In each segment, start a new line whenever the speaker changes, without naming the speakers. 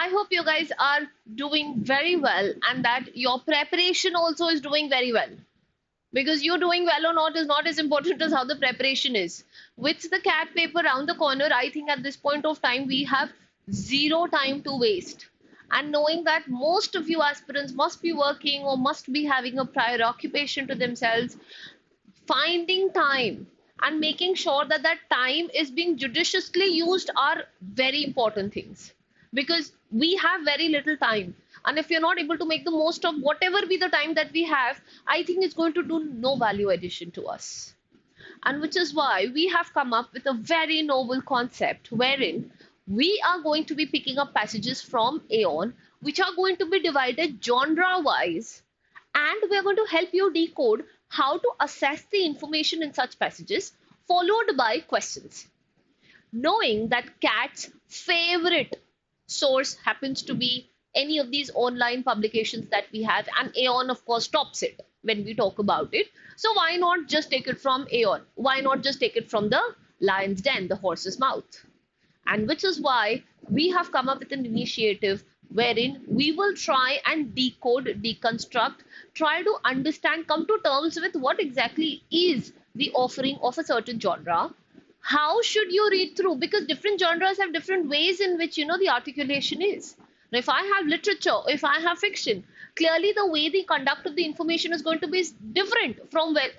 I hope you guys are doing very well and that your preparation also is doing very well. Because you doing well or not is not as important as how the preparation is. With the CAT paper around the corner, I think at this point of time we have zero time to waste. And knowing that most of you aspirants must be working or must be having a prior occupation to themselves, finding time and making sure that that time is being judiciously used are very important things, because we have very little time, and if you're not able to make the most of whatever be the time that we have, I think it's going to do no value addition to us. And which is why we have come up with a very novel concept wherein we are going to be picking up passages from Aeon which are going to be divided genre wise, and we're going to help you decode how to assess the information in such passages, followed by questions. Knowing that CAT's favorite source happens to be any of these online publications that we have, and Aeon of course tops it when we talk about it. So why not just take it from Aeon? Why not just take it from the lion's den, the horse's mouth? And which is why we have come up with an initiative wherein we will try and decode, deconstruct, try to understand, come to terms with what exactly is the offering of a certain genre. How should you read through? Because different genres have different ways in which, the articulation is. Now, if I have literature, if I have fiction, clearly the way the conduct of the information is going to be different from where,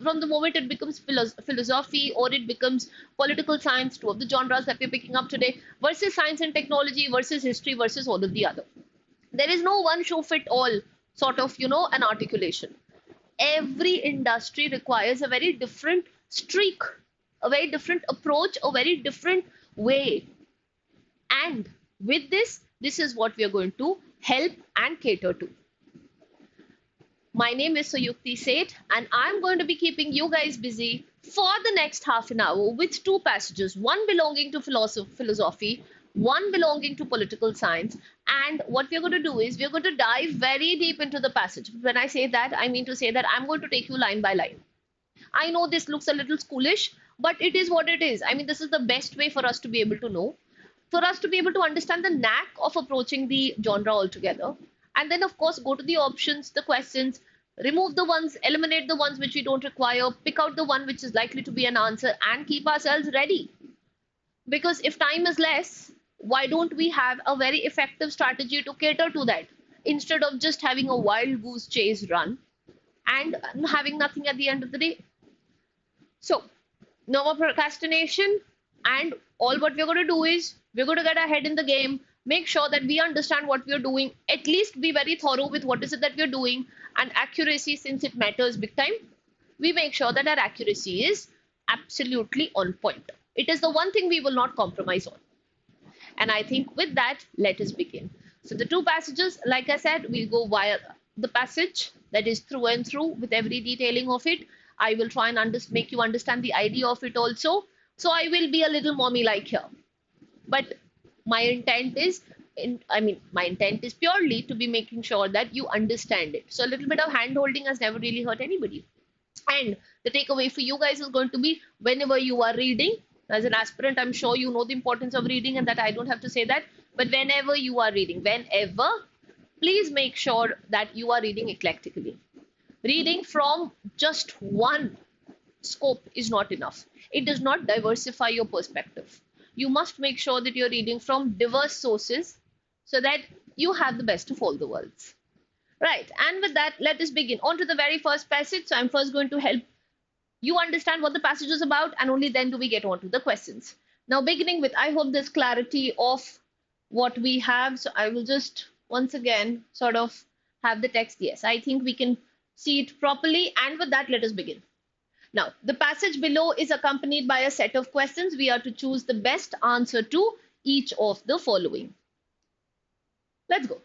from the moment it becomes philosophy or it becomes political science, two of the genres that we're picking up today, versus science and technology versus history versus all of the other. There is no one show fit all sort of, an articulation. Every industry requires a very different streak, a very different approach, a very different way. And with this is what we are going to help and cater to. My name is Suyukti Seth, and I'm going to be keeping you guys busy for the next half an hour with two passages, one belonging to philosophy, one belonging to political science. And what we're going to do is we're going to dive very deep into the passage. When I say that, I mean to say that I'm going to take you line by line. I know this looks a little schoolish, but it is what it is. I mean, this is the best way for us to be able to know, for us to be able to understand the knack of approaching the genre altogether. And then, of course, go to the options, the questions, remove the ones, eliminate the ones which we don't require, pick out the one which is likely to be an answer, and keep ourselves ready. Because if time is less, why don't we have a very effective strategy to cater to that, instead of just having a wild goose chase run and having nothing at the end of the day. So, no more procrastination, and all what we're going to do is we're going to get ahead in the game, make sure that we understand what we're doing, at least be very thorough with what is it that we're doing, and accuracy, since it matters big time, we make sure that our accuracy is absolutely on point. It is the one thing we will not compromise on. And I think with that, let us begin. So the two passages, like I said, we'll go via the passage that is through and through with every detailing of it. I will try and make you understand the idea of it also. So I will be a little mommy-like here. But my intent is, my intent is purely to be making sure that you understand it. So a little bit of hand-holding has never really hurt anybody. And the takeaway for you guys is going to be, whenever you are reading, as an aspirant, I'm sure you know the importance of reading and that I don't have to say that. But whenever you are reading, please make sure that you are reading eclectically. Reading from just one scope is not enough. It does not diversify your perspective. You must make sure that you're reading from diverse sources so that you have the best of all the worlds. Right, and with that, let us begin. On to the very first passage. So I'm first going to help you understand what the passage is about, and only then do we get on to the questions. Now, beginning with, I hope there's clarity of what we have. So I will just once again sort of have the text. Yes, I think we can see it properly. And with that, let us begin. Now, the passage below is accompanied by a set of questions. We are to choose the best answer to each of the following. Let's go.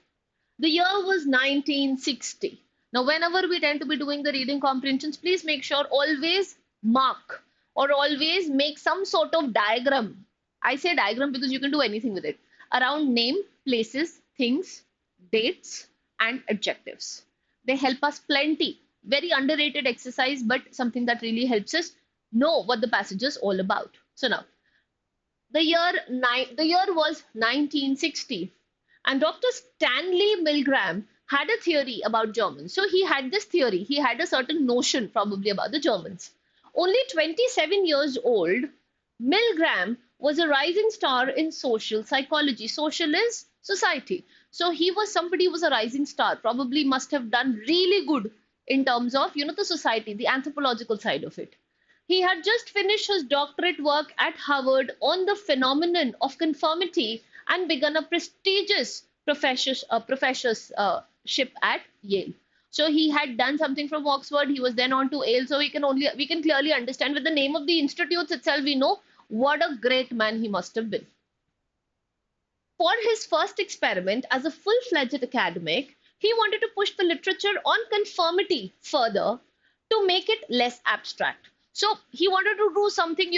The year was 1960. Now, whenever we tend to be doing the reading comprehensions, please make sure always mark or always make some sort of diagram. I say diagram because you can do anything with it. Around name, places, things, dates, and adjectives. They help us plenty. Very underrated exercise, but something that really helps us know what the passage is all about. So now, the year was 1960. And Dr. Stanley Milgram had a theory about Germans. So he had this theory, he had a certain notion probably about the Germans. Only 27 years old, Milgram was a rising star in social psychology. Social is society. So he was somebody who was a rising star, probably must have done really good in terms of, the society, the anthropological side of it. He had just finished his doctorate work at Harvard on the phenomenon of conformity and begun a prestigious professorship at Yale. So he had done something from Oxford. He was then on to Yale. So we can clearly understand with the name of the institutes itself, we know what a great man he must have been. For his first experiment as a full-fledged academic, he wanted to push the literature on conformity further to make it less abstract. So he wanted to do something,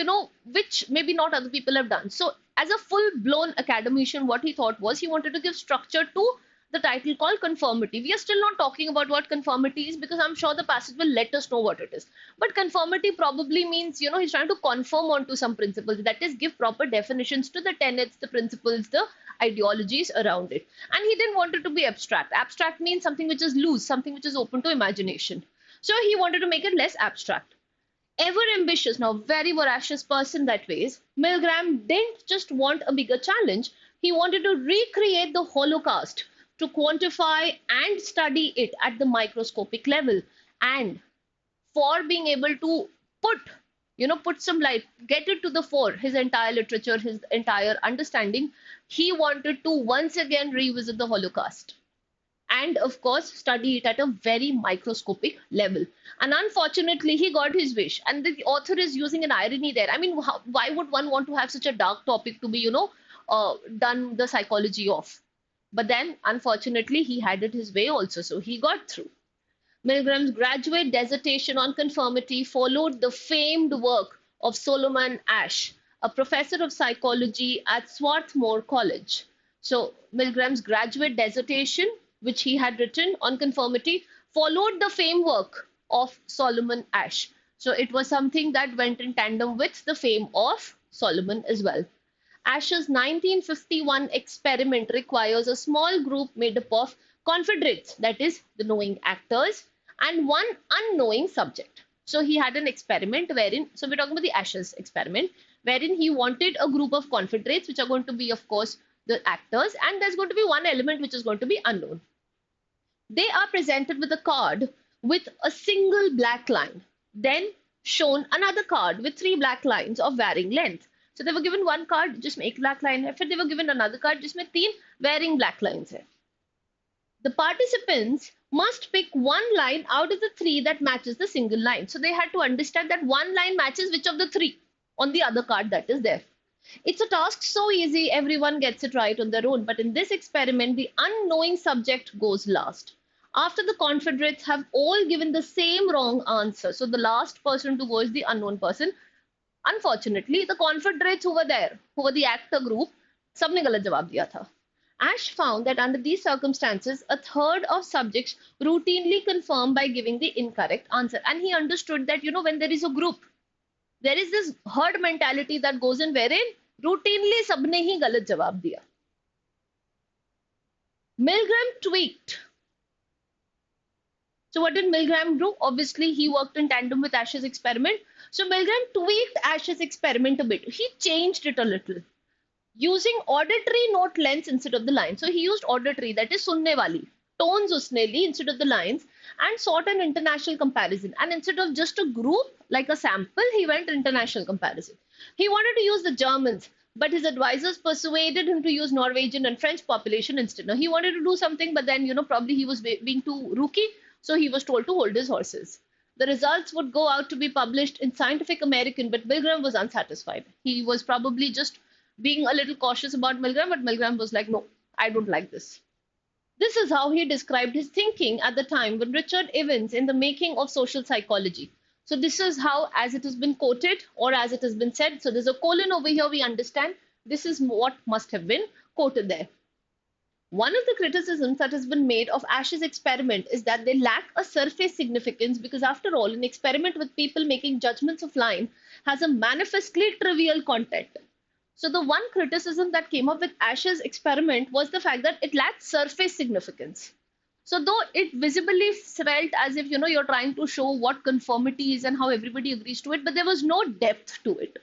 which maybe not other people have done. So as a full-blown academician, what he thought was he wanted to give structure to the title called conformity. We are still not talking about what conformity is because I'm sure the passage will let us know what it is. But conformity probably means, he's trying to conform onto some principles. That is, give proper definitions to the tenets, the principles, the ideologies around it. And he didn't want it to be abstract. Abstract means something which is loose, something which is open to imagination. So he wanted to make it less abstract. Ever ambitious, now very voracious person that ways, Milgram didn't just want a bigger challenge. He wanted to recreate the Holocaust, to quantify and study it at the microscopic level. And for being able to put some light, get it to the fore, his entire literature, his entire understanding, he wanted to once again revisit the Holocaust. And of course, study it at a very microscopic level. And unfortunately, he got his wish. And the author is using an irony there. I mean, why would one want to have such a dark topic to be, done the psychology of? But then, unfortunately, he had it his way also, so he got through. Milgram's graduate dissertation on conformity followed the famed work of Solomon Asch, a professor of psychology at Swarthmore College. So, Milgram's graduate dissertation, which he had written on conformity, followed the famed work of Solomon Asch. So, it was something that went in tandem with the fame of Solomon as well. Asch's 1951 experiment requires a small group made up of confederates, that is, the knowing actors, and one unknowing subject. So he had an experiment wherein, so we're talking about the Asch's experiment, wherein he wanted a group of confederates, which are going to be, of course, the actors, and there's going to be one element which is going to be unknown. They are presented with a card with a single black line, then shown another card with 3 black lines of varying length. So they were given one card, just make black line. If they were given another card, just make 3 varying black lines. The participants must pick one line out of the 3 that matches the single line. So they had to understand that one line matches which of the 3 on the other card that is there. It's a task so easy, everyone gets it right on their own. But in this experiment, the unknowing subject goes last. After the confederates have all given the same wrong answer, so the last person to go is the unknown person. Unfortunately, the confederates who were there, who were the actor group, सबने गलत जवाब दिया था. Asch found that under these circumstances, a third of subjects routinely confirm by giving the incorrect answer. And he understood that, when there is a group, there is this herd mentality that goes in wherein routinely सबने ही गलत जवाब दिया. Milgram tweaked. So what did Milgram do? Obviously, he worked in tandem with Asch's experiment. So Milgram tweaked Asch's experiment a bit. He changed it a little, using auditory note lengths instead of the lines. So he used auditory, that is sunne wali, tones usne li instead of the lines, and sought an international comparison. And instead of just a group, like a sample, he went international comparison. He wanted to use the Germans, but his advisors persuaded him to use Norwegian and French population instead. Now, he wanted to do something, but then, probably he was being too rookie. So he was told to hold his horses. The results would go out to be published in Scientific American, but Milgram was unsatisfied. He was probably just being a little cautious about Milgram, but Milgram was like, no, I don't like this. This is how he described his thinking at the time when Richard Evans in The Making of Social Psychology. So this is how, as it has been quoted or as it has been said, so there's a colon over here, we understand this is what must have been quoted there. One of the criticisms that has been made of Asch's experiment is that they lack a surface significance because, after all, an experiment with people making judgments of line has a manifestly trivial content. So the one criticism that came up with Ash's experiment was the fact that it lacked surface significance. So though it visibly felt as if you're trying to show what conformity is and how everybody agrees to it, but there was no depth to it,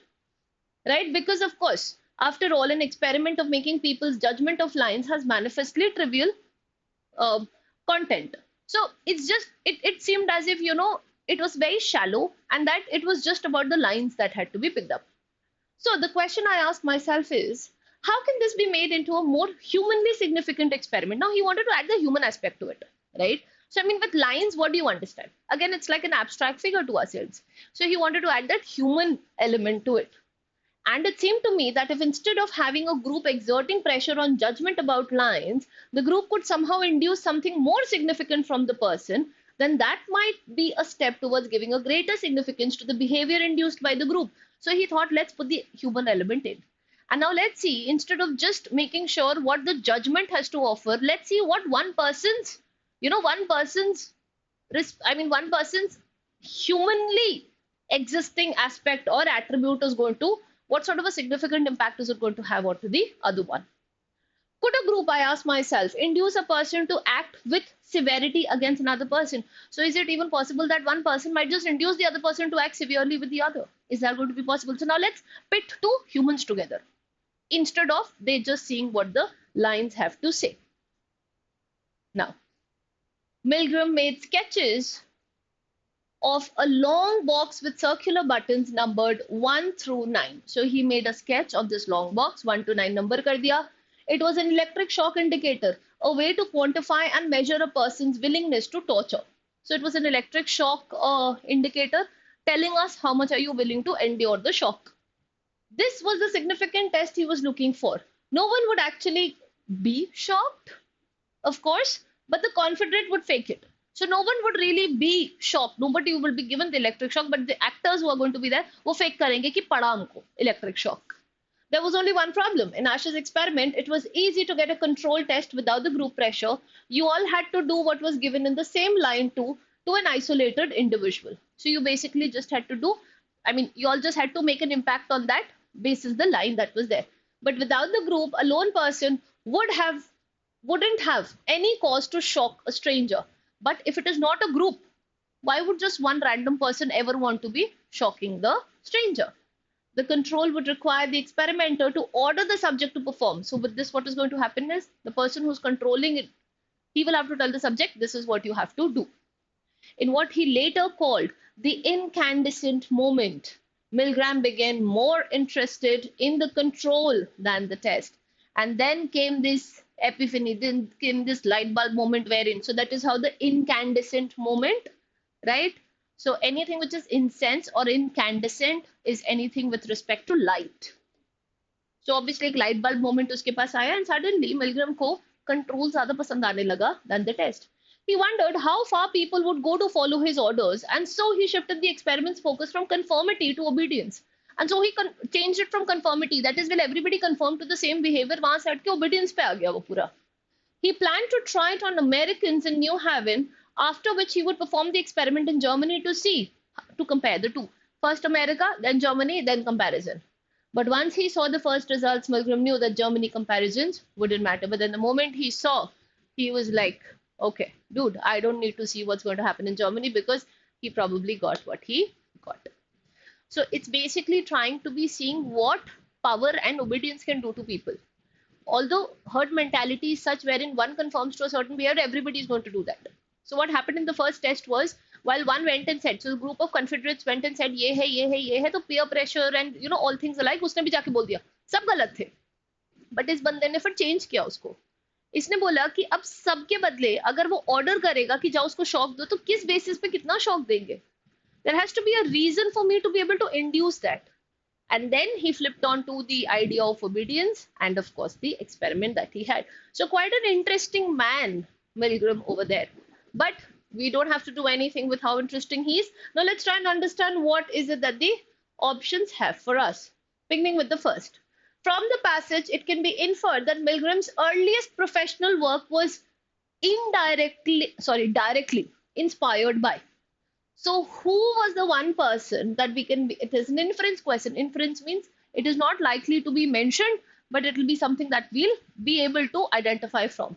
right? Because of course, after all, an experiment of making people's judgment of lines has manifestly trivial uh, content. So it seemed as if it was very shallow and that it was just about the lines that had to be picked up. So the question I asked myself is, how can this be made into a more humanly significant experiment? Now he wanted to add the human aspect to it, right? So I mean, with lines, what do you understand? Again, it's like an abstract figure to ourselves. So he wanted to add that human element to it. And it seemed to me that if instead of having a group exerting pressure on judgment about lines, the group could somehow induce something more significant from the person, then that might be a step towards giving a greater significance to the behavior induced by the group. So he thought, let's put the human element in. And now let's see, instead of just making sure what the judgment has to offer, let's see what one person's humanly existing aspect or attribute is going to, what sort of a significant impact is it going to have onto the other one? Could a group, I ask myself, induce a person to act with severity against another person? So is it even possible that one person might just induce the other person to act severely with the other? Is that going to be possible? So now let's pit two humans together instead of they just seeing what the lines have to say. Now, Milgram made sketches of a long box with circular buttons numbered 1 through 9. So he made a sketch of this long box, 1 to 9 number kar diya. It was an electric shock indicator, a way to quantify and measure a person's willingness to torture. So it was an electric shock indicator telling us how much are you willing to endure the shock. This was the significant test he was looking for. No one would actually be shocked, of course, but the confederate would fake it. So no one would really be shocked. Nobody will be given the electric shock, but the actors who are going to be there, वो fake करेंगे कि पड़ा हमको electric shock. There was only one problem. In Ash's experiment, it was easy to get a control test without the group pressure. You all had to do what was given in the same line to an isolated individual. So you basically just had to do, you all just had to make an impact on that basis the line that was there. But without the group, a lone person wouldn't have any cause to shock a stranger. But if it is not a group, why would just one random person ever want to be shocking the stranger? The control would require the experimenter to order the subject to perform. So with this, what is going to happen is the person who's controlling it, he will have to tell the subject, this is what you have to do. In what he later called the incandescent moment, Milgram became more interested in the control than the test. And then came this epiphany, then came this light bulb moment wherein, so that is how the incandescent moment, right? So anything which is incense or incandescent is anything with respect to light. So obviously एक light bulb moment उसके पास आया and suddenly Milgram को control ज़्यादा पसंद आने लगा than the test. He wondered how far people would go to follow his orders, and so he shifted the experiment's focus from conformity to obedience. And so he changed it from conformity, that is, will everybody conform to the same behavior, वहां से हट के obedience पे आ गया वो पूरा. He planned to try it on Americans in New Haven, after which he would perform the experiment in Germany to compare the two. First America, then Germany, then comparison. But once he saw the first results, Milgram knew that Germany comparisons wouldn't matter. But then the moment he saw, he was like, okay, dude, I don't need to see what's going to happen in Germany because he probably got what he got. So it's basically trying to be seeing what power and obedience can do to people. Although herd mentality is such wherein one conforms to a certain behavior, everybody is going to do that. So what happened in the first test was, while one went and said, so the group of confederates went and said, ये है, ये है, ये है, तो peer pressure and all things alike, उसने भी जाके बोल दिया, सब गलत थे. But इस बंदे ने फिर change किया उसको. इसने बोला कि अब सबके बदले अगर वो order करेगा कि जाओ उसको shock दो, तो किस basis पे कितना shock देंगे? There has to be a reason for me to be able to induce that. And then he flipped on to the idea of obedience and of course the experiment that he had. So quite an interesting man, Milgram over there. But we don't have to do anything with how interesting he is. Now let's try and understand what is it that the options have for us. Beginning with the first. From the passage, it can be inferred that Milgram's earliest professional work was directly inspired by. So who was the one person that we can, it is an inference question. Inference means It is not likely to be mentioned, but it will be something that we'll be able to identify from.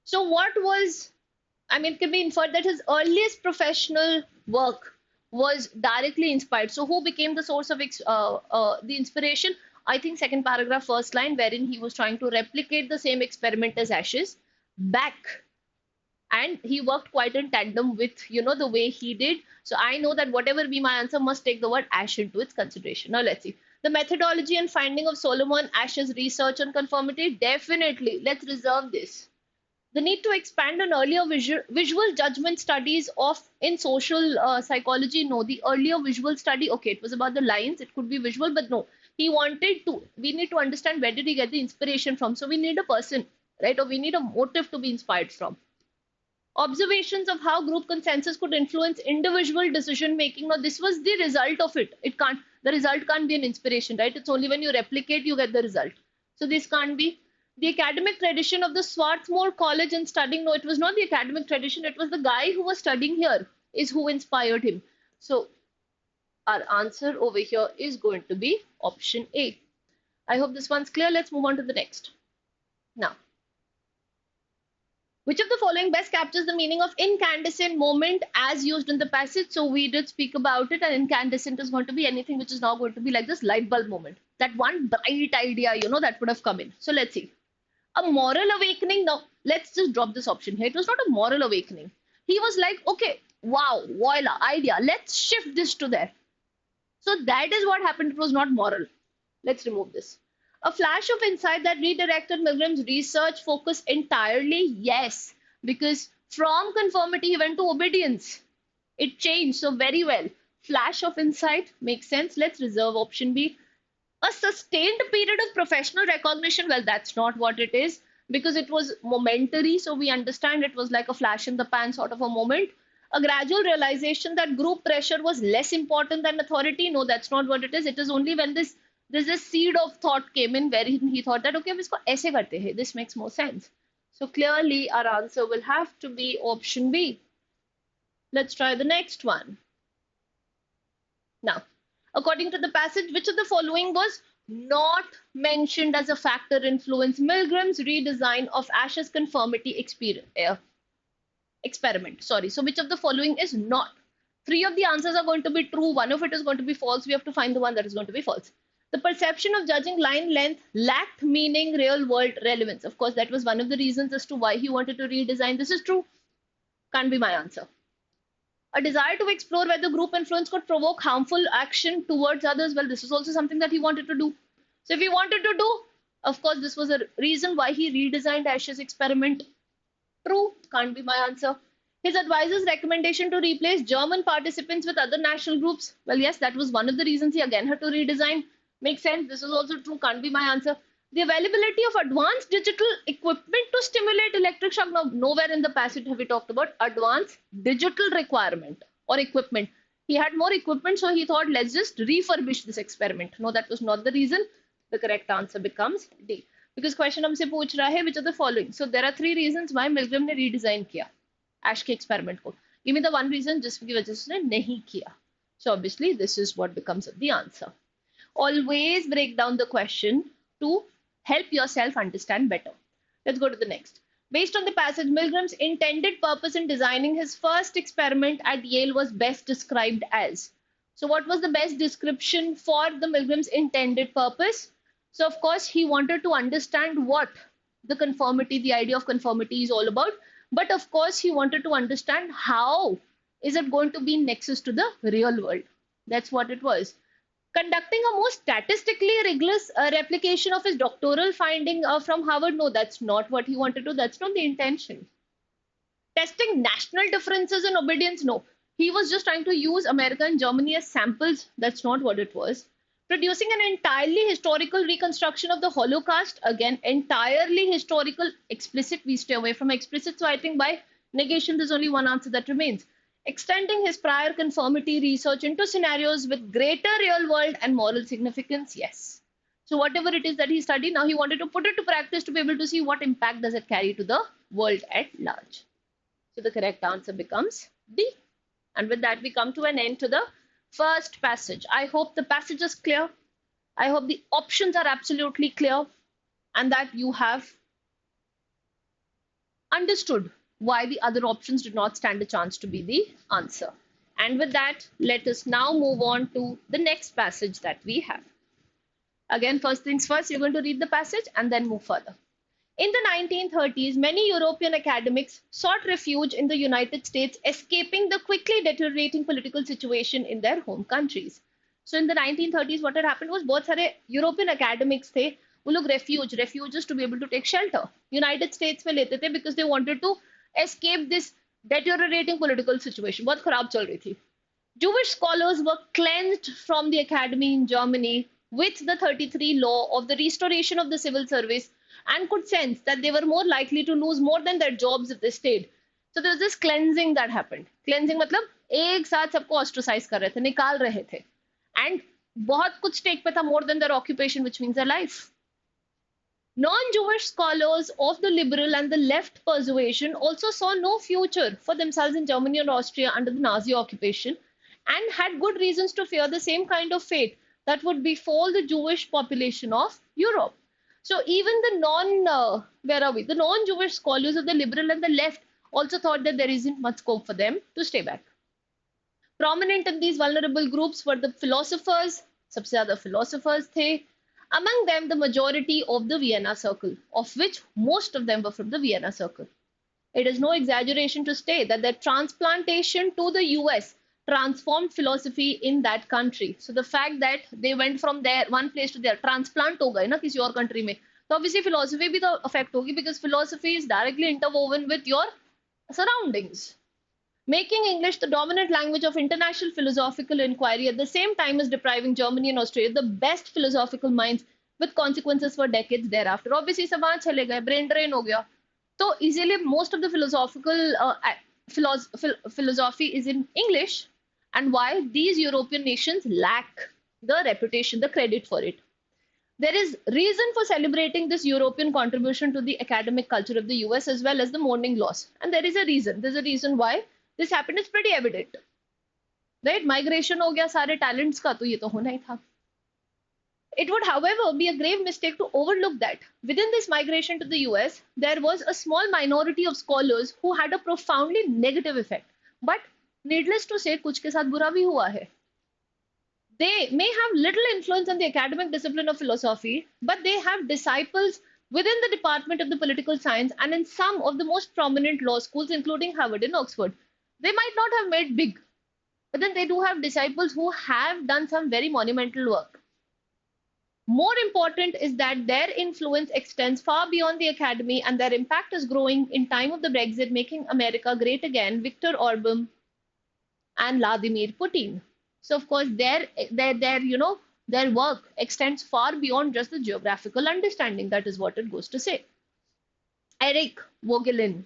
So what was, I mean, it can be inferred that his earliest professional work was directly inspired. So who became the source of the inspiration? I think second paragraph, first line, wherein he was trying to replicate the same experiment as Ashes back, and he worked quite in tandem with, the way he did. So I know that whatever be my answer must take the word Ash into its consideration. Now let's see. The methodology and finding of Solomon Ash's research on conformity, definitely, let's reserve this. The need to expand on earlier visual judgment studies of in social psychology. No, the earlier visual study, okay, it was about the lines, it could be visual, but no, we need to understand where did he get the inspiration from. So we need a person, right, or we need a motive to be inspired from. Observations of how group consensus could influence individual decision making. Now this was the result of it. The result can't be an inspiration, right? It's only when you replicate you get the result. So this can't be. The academic tradition of the Swarthmore College and studying. No, it was not the academic tradition, it was the guy who was studying here is who inspired him. So our answer over here is going to be option A. I hope this one's clear. Let's move on to the next. Now, which of the following best captures the meaning of incandescent moment as used in the passage? So we did speak about it, and incandescent is going to be anything which is now going to be like this light bulb moment. That one bright idea, that would have come in. So let's see. A moral awakening. Now, let's just drop this option here. It was not a moral awakening. He was like, okay, wow, voila, idea. Let's shift this to there. So that is what happened. It was not moral. Let's remove this. A flash of insight that redirected Milgram's research focus entirely? Yes, because from conformity he went to obedience. It changed, so very well. Flash of insight makes sense. Let's reserve option B. A sustained period of professional recognition? Well, that's not what it is, because it was momentary, so we understand it was like a flash in the pan sort of a moment. A gradual realization that group pressure was less important than authority? No, that's not what it is. It is only when there's a seed of thought came in where he thought that, okay, isko aise karte hai. This makes more sense. So clearly our answer will have to be option B. Let's try the next one. Now, according to the passage, which of the following was not mentioned as a factor influence Milgram's redesign of Ash's conformity experiment? Sorry. So which of the following is not? 3 of the answers are going to be true. 1 of it is going to be false. We have to find the one that is going to be false. The perception of judging line length lacked meaning, real world relevance. Of course, that was one of the reasons as to why he wanted to redesign. This is true. Can't be my answer. A desire to explore whether group influence could provoke harmful action towards others. Well, this is also something that he wanted to do. So if he wanted to do, of course, this was a reason why he redesigned Ash's experiment. True. Can't be my answer. His advisor's recommendation to replace German participants with other national groups. Well, yes, that was one of the reasons he again had to redesign. Makes sense. This is also true. Can't be my answer. The availability of advanced digital equipment to stimulate electric shock. Now, nowhere in the passage have we talked about advanced digital requirement or equipment. He had more equipment, so he thought, let's just refurbish this experiment. No, that was not the reason. The correct answer becomes D. Because question हमसे पूछ रहा है which of the following. So there are 3 reasons why Milgram ने redesign किया Ash के experiment को. Give me the one reason जिसकी वजह से उसने नहीं किया. So obviously this is what becomes the answer. Always break down the question to help yourself understand better. Let's go to the next. Based on the passage, Milgram's intended purpose in designing his first experiment at Yale was best described as. So what was the best description for the Milgram's intended purpose? So of course he wanted to understand what the conformity, the idea of conformity is all about. But of course he wanted to understand how is it going to be in nexus to the real world. That's what it was. Conducting a more statistically rigorous replication of his doctoral finding from Harvard. No, that's not what he wanted to do. That's not the intention. Testing national differences in obedience. No, he was just trying to use America and Germany as samples. That's not what it was. Producing an entirely historical reconstruction of the Holocaust. Again, entirely historical. Explicit, we stay away from explicit. So I think by negation, there's only one answer that remains. Extending his prior conformity research into scenarios with greater real world and moral significance. Yes. So whatever it is that he studied, now he wanted to put it to practice to be able to see what impact does it carry to the world at large. So the correct answer becomes D. And with that, we come to an end to the first passage. I hope the passage is clear. I hope the options are absolutely clear and that you have understood why the other options did not stand a chance to be the answer. And with that, let us now move on to the next passage that we have. Again, first things first, you're going to read the passage and then move further. In the 1930s, many European academics sought refuge in the United States, escaping the quickly deteriorating political situation in their home countries. So in the 1930s, what had happened was बहुत सारे European academics थे, वो लोग refuges to be able to take shelter. United States में लेते थे because they wanted to escape this deteriorating political situation. बहुत खराब चल रही थी. Jewish scholars were cleansed from the academy in Germany with the 33 law of the restoration of the civil service and could sense that they were more likely to lose more than their jobs if they stayed. So there was this cleansing that happened. Cleansing मतलब एक साथ सबको ostracize कर रहे थे, निकाल रहे थे. And बहुत कुछ stake पे था more than their occupation, which means their life. Non-Jewish scholars of the liberal and the left persuasion also saw no future for themselves in Germany or Austria under the Nazi occupation and had good reasons to fear the same kind of fate that would befall the Jewish population of Europe. So even the the non-Jewish scholars of the liberal and the left also thought that there isn't much scope for them to stay back. Prominent in these vulnerable groups were the philosophers, सबसे ज़्यादा philosophers थे, among them the majority of the Vienna Circle, of which most of them were from the Vienna Circle. It is no exaggeration to state that their transplantation to the US transformed philosophy in that country. So the fact that they went from there one place to there, transplant हो गए ना किसी और country में, तो obviously philosophy भी तो affect होगी because philosophy is directly interwoven with your surroundings. Making English the dominant language of international philosophical inquiry at the same time as depriving Germany and Australia the best philosophical minds with consequences for decades thereafter. Obviously समाज चले गए, brain drain हो गया, तो easily most of the philosophy is in English. And why these European nations lack the reputation, the credit for it. There is reason for celebrating this European contribution to the academic culture of the US as well as the mourning loss. And there is a reason. There's a reason why this happened. It's pretty evident. Right? Migration हो गया सारे talents का, तो ये तो होना ही था. It would, however, be a grave mistake to overlook that within this migration to the US, there was a small minority of scholars who had a profoundly negative effect. But needless to say, कुछ के साथ बुरा भी हुआ है. They may have little influence on the academic discipline of philosophy, but they have disciples within the Department of the Political Science and in some of the most prominent law schools, including Harvard and Oxford. They might not have made big, but then they do have disciples who have done some very monumental work. More important is that their influence extends far beyond the academy and their impact is growing in time of the Brexit, making America great again, Viktor Orban and Vladimir Putin. So of course their work extends far beyond just the geographical understanding. That is what it goes to say. Eric Voegelin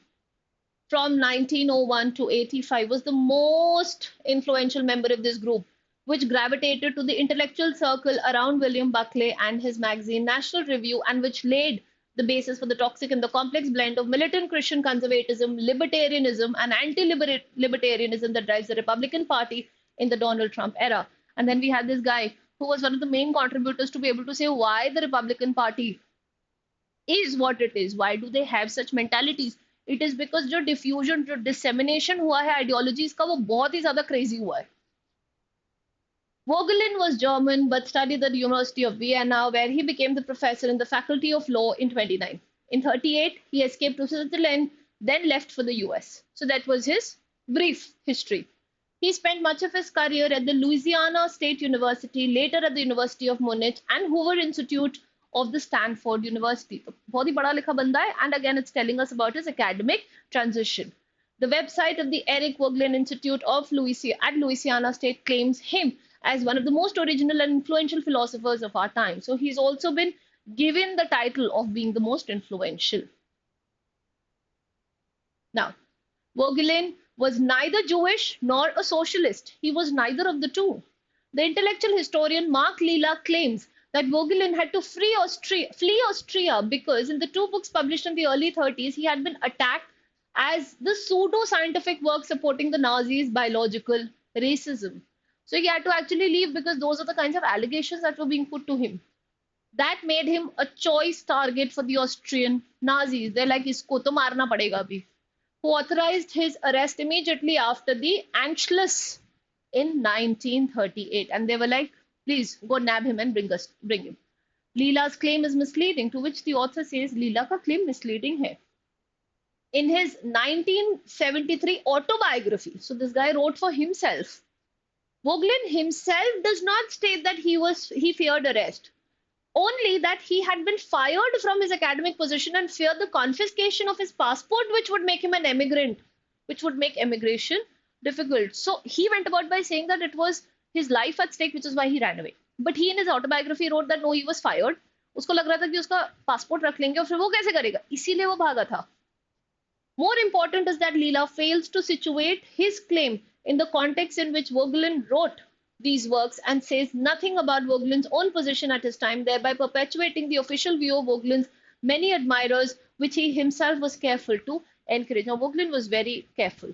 from 1901 to 85 was the most influential member of this group, which gravitated to the intellectual circle around William Buckley and his magazine National Review, and which laid the basis for the toxic and the complex blend of militant Christian conservatism, libertarianism, and anti-libertarianism that drives the Republican Party in the Donald Trump era. And then we had this guy who was one of the main contributors to be able to say why the Republican Party is what it is. Why do they have such mentalities? It is because जो diffusion, जो dissemination हुआ है ideologies का, वो बहुत ही ज़्यादा crazy हुआ है. Voegelin was German but studied at the University of Vienna, where he became the professor in the Faculty of Law in 1929. In 1938, he escaped to Switzerland, then left for the US. So that was his brief history. He spent much of his career at the Louisiana State University, later at the University of Munich and Hoover Institute of the Stanford University. बहुत ही पढ़ा लिखा बंदा है, and again it's telling us about his academic transition. The website of the Eric Voegelin Institute of Louisiana State claims him as one of the most original and influential philosophers of our time. So he's also been given the title of being the most influential. Now, Voegelin was neither Jewish nor a socialist. He was neither of the two. The intellectual historian Mark Lila claims that Voegelin had to flee Austria because in the two books published in the early 1930s, he had been attacked as the pseudo-scientific work supporting the Nazis' biological racism. So he had to actually leave because those are the kinds of allegations that were being put to him. That made him a choice target for the Austrian Nazis. They're like, isko to marna padega abhi. Who authorized his arrest immediately after the Anschluss in 1938. And they were like, please go nab him and bring him. Leela's claim is misleading, to which the author says, Leela ka claim misleading hai. In his 1973 autobiography, so this guy wrote for himself, Vogelin himself does not state that he feared arrest, only that he had been fired from his academic position and feared the confiscation of his passport, which would make him an emigrant, which would make emigration difficult. So he went about by saying that it was his life at stake, which is why he ran away. But he in his autobiography wrote that no, he was fired. उसको लग रहा था कि उसका passport रख लेंगे और फिर वो कैसे करेगा, इसीलिए वो भागा था. More important is that Leela fails to situate his claim in the context in which Vogelin wrote these works and says nothing about Vogelin's own position at his time, thereby perpetuating the official view of Vogelin's many admirers, which he himself was careful to encourage. Now, Vogelin was very careful.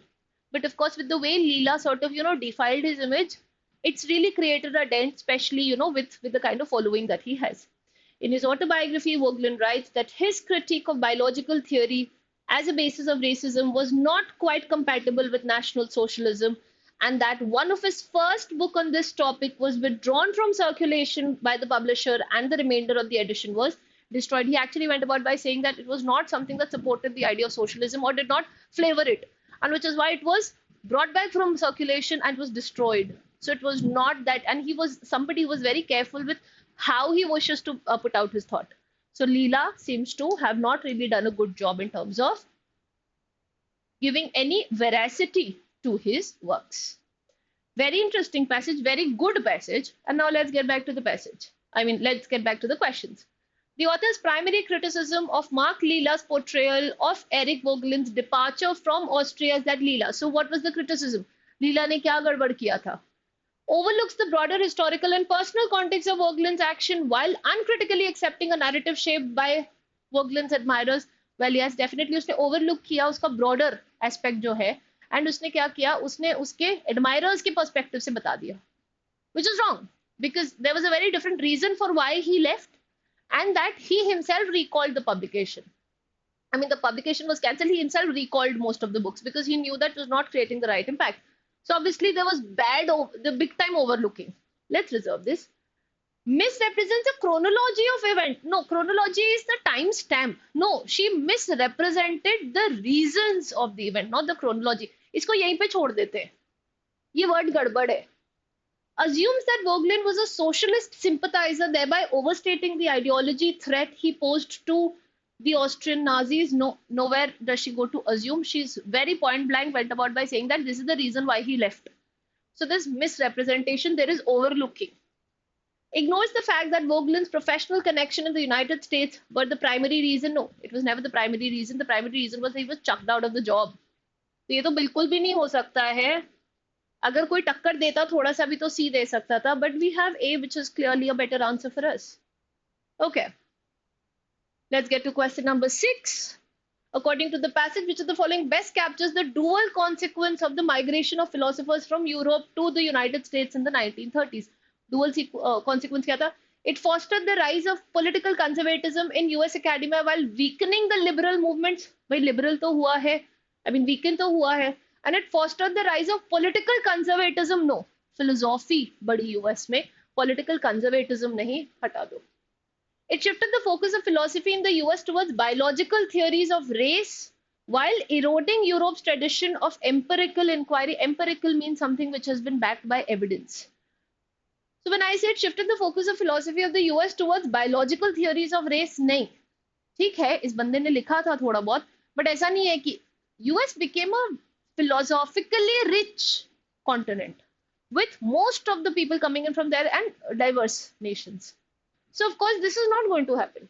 But of course, with the way Leela sort of, defiled his image, it's really created a dent, especially, with the kind of following that he has. In his autobiography, Vogelin writes that his critique of biological theory as a basis of racism was not quite compatible with National Socialism, and that one of his first book on this topic was withdrawn from circulation by the publisher and the remainder of the edition was destroyed. He actually went about by saying that it was not something that supported the idea of socialism or did not flavor it, and which is why it was brought back from circulation and was destroyed. So it was not that, and he was somebody who was very careful with how he wishes to put out his thought. So Leela seems to have not really done a good job in terms of giving any veracity to his works. Very interesting passage, very good passage. And now let's get back to the passage. Let's get back to the questions. The author's primary criticism of Mark Leela's portrayal of Eric Vogelin's departure from Austria is that Leela. So what was the criticism? Leela ne kya gadbad kiya tha? Overlooks the broader historical and personal context of Vogelin's action while uncritically accepting a narrative shaped by Vogelin's admirers. Well, yes, definitely उसने overlook किया उसका broader aspect जो है, and उसने क्या किया, उसने उसके admirers के perspective से बता दिया, which is wrong because there was a very different reason for why he left, and that he himself recalled the publication. The publication was cancelled. He himself recalled most of the books because he knew that it was not creating the right impact. So obviously there was the big time overlooking. Let's reserve this. Misrepresents a chronology of event. No, chronology is the time stamp. No, she misrepresented the reasons of the event, not the chronology. इसको यहीं पे छोड़ देते हैं. ये word गड़बड़ है. Assumes that Vogelin was a socialist sympathizer, thereby overstating the ideology threat he posed to the Austrian Nazis. No, nowhere does she go to assume. She's very point blank went about by saying that this is the reason why he left. So this misrepresentation, there is overlooking. Ignores the fact that Vogelin's professional connection in the United States were the primary reason. No, it was never the primary reason. The primary reason was that he was chucked out of the job. तो ये तो बिल्कुल भी नहीं हो सकता है. अगर कोई टक्कर देता थोड़ा सा भी तो C दे सकता था. But we have A, which is clearly a better answer for us. Okay. Let's get to question number 6. According to the passage, which of the following best captures the dual consequence of the migration of philosophers from Europe to the United States in the 1930s? Dual consequence kya tha? It fostered the rise of political conservatism in US academia while weakening the liberal movements. Bhai liberal to hua hai. Weaken to hua hai. And it fostered the rise of political conservatism. No, philosophy badi US mein. Political conservatism nahi, hata do. It shifted the focus of philosophy in the US towards biological theories of race while eroding Europe's tradition of empirical inquiry. Empirical means something which has been backed by evidence. So when I said shifted the focus of philosophy of the US towards biological theories of race, नहीं, ठीक है, इस बंदे ने लिखा था थोड़ा बहुत, but ऐसा नहीं है कि US became a philosophically rich continent with most of the people coming in from there and diverse nations. So of course this is not going to happen.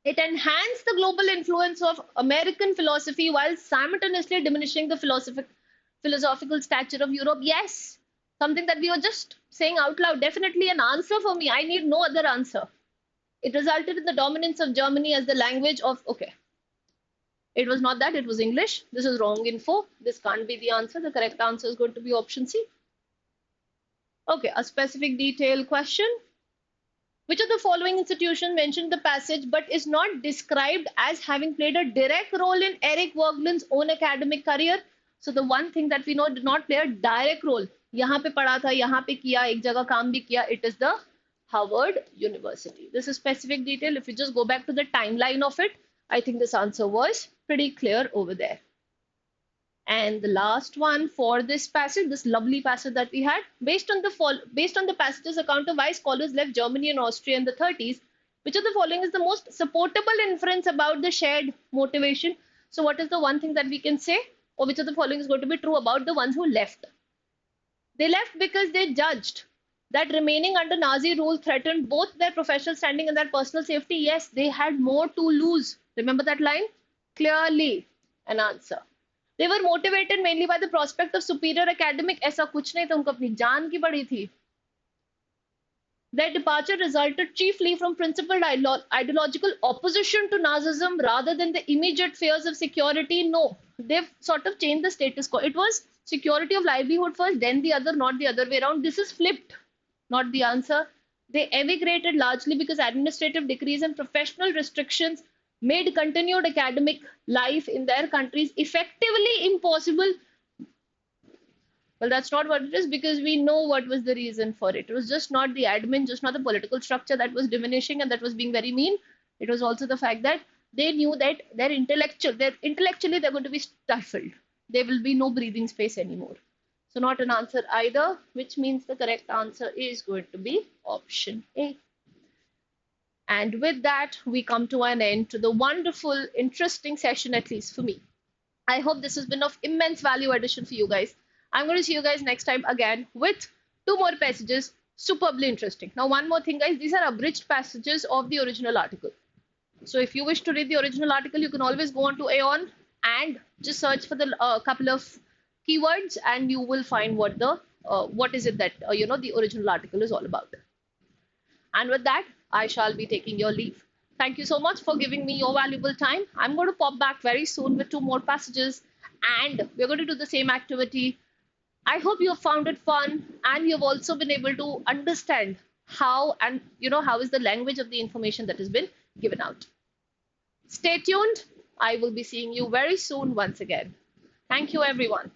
It enhanced the global influence of American philosophy while simultaneously diminishing the philosophical stature of Europe. Yes, something that we were just saying out loud. Definitely an answer for me. I need no other answer. It resulted in the dominance of Germany as the language of, okay. It was not that, it was English. This is wrong info. This can't be the answer. The correct answer is going to be option C. Okay, a specific detail question. Which of the following institutions mentioned the passage but is not described as having played a direct role in Eric Voegelin's own academic career? So the one thing that we know did not play a direct role. यहाँ पे पढ़ा था, यहाँ पे किया, एक जगह काम भी किया. It is the Harvard University. This is specific detail. If you just go back to the timeline of it, I think this answer was pretty clear over there. And the last one for this passage, this lovely passage that we had, based on the passage's account of why scholars left Germany and Austria in the 30s, which of the following is the most supportable inference about the shared motivation? So what is the one thing that we can say, or which of the following is going to be true about the ones who left? They left because they judged that remaining under Nazi rule threatened both their professional standing and their personal safety. Yes, they had more to lose. Remember that line? Clearly an answer. They were motivated mainly by the prospect of superior academic. ऐसा कुछ नहीं था, उनको अपनी जान की पड़ी थी. Their departure resulted chiefly from principled ideological opposition to Nazism rather than the immediate fears of security. No, they've sort of changed the status quo. It was security of livelihood first, then the other, not the other way around. This is flipped, not the answer. They emigrated largely because administrative decrees and professional restrictions made continued academic life in their countries effectively impossible. Well, that's not what it is, because we know what was the reason for it. It was just not the admin, just not the political structure that was diminishing and that was being very mean. It was also the fact that they knew that intellectually they're going to be stifled. There will be no breathing space anymore. So not an answer either, which means the correct answer is going to be option A. And with that, we come to an end to the wonderful, interesting session, at least for me. I hope this has been of immense value addition for you guys. I'm going to see you guys next time again with 2 more passages, superbly interesting. Now, one more thing, guys, these are abridged passages of the original article. So if you wish to read the original article, you can always go on to AEON and just search for the couple of keywords and you will find what is it that, the original article is all about. And with that, I shall be taking your leave. Thank you so much for giving me your valuable time. I'm going to pop back very soon with 2 more passages and we're going to do the same activity. I hope you have found it fun and you've also been able to understand how is the language of the information that has been given out. Stay tuned. I will be seeing you very soon once again. Thank you, everyone.